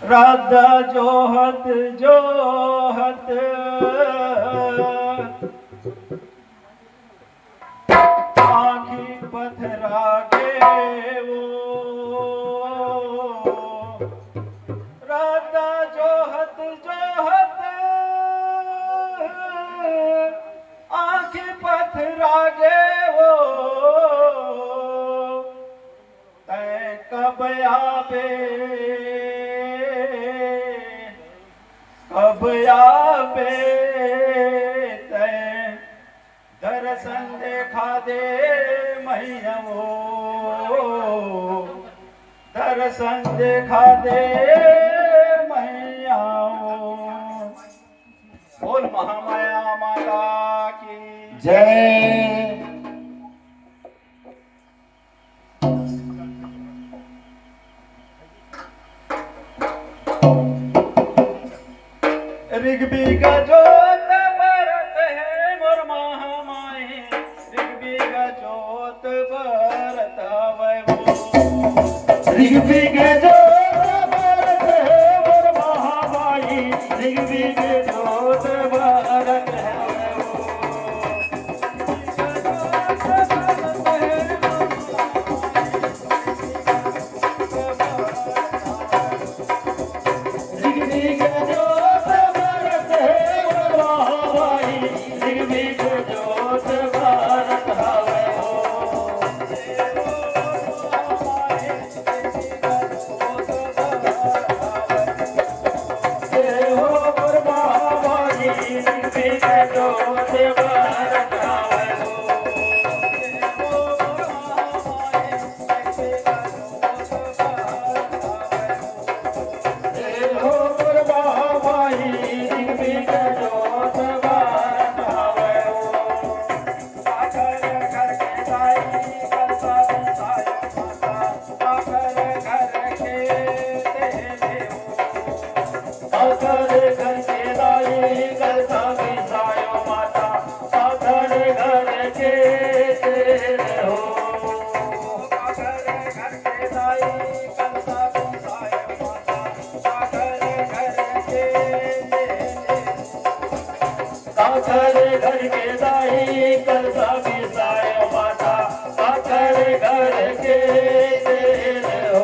राधा जोहत जोहत आँखी पथरा के वो राधा जोहत जोहत आँखी पथरा गे वो तै कब आवे कब आवे तै दर्शन देखा दे मैयवो दर्शन देखा दे मैयाओ। बोल महामाया माता की जय। ऋग्वेद जोत भरत है मोर महामाई ऋग्वेद जोत भरत वैभव ऋग्वेद जोत भरत है मोर महामाई ऋग्वेद जोत भरत है घर के दाई कल साबी साय माता पाथर घर के तेल हो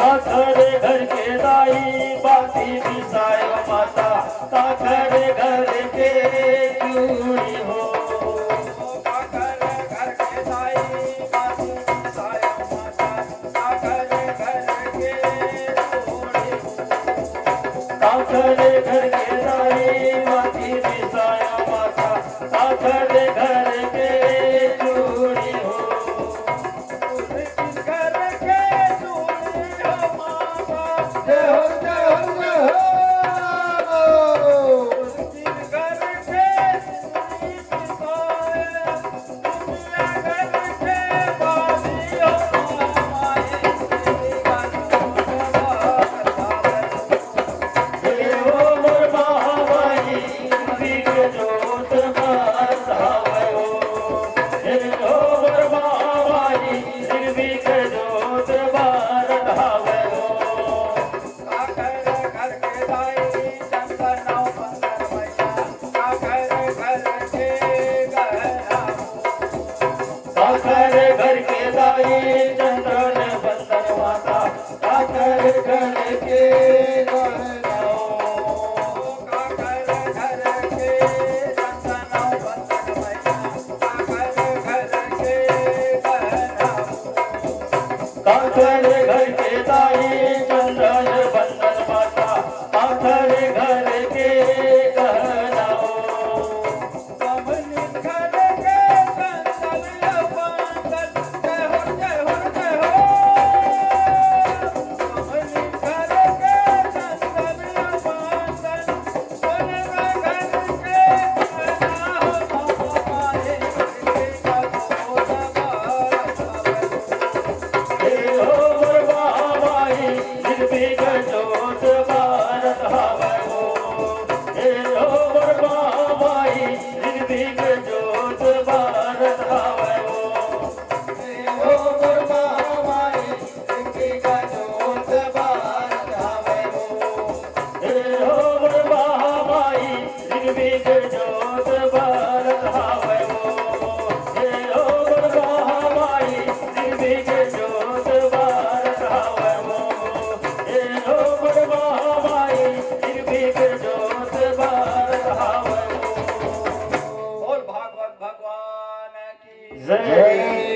घर के दाई बाती बिसाय माता काकर घर के चूड़ी हो घर के दाई बाती बिसाय माता काकर घर के चूड़ी काकर घर के दाई बाती बिसाय माता काकर घर के चूड़ी हो घर के दाई चंद्रन बंदन माता काकर घर के જય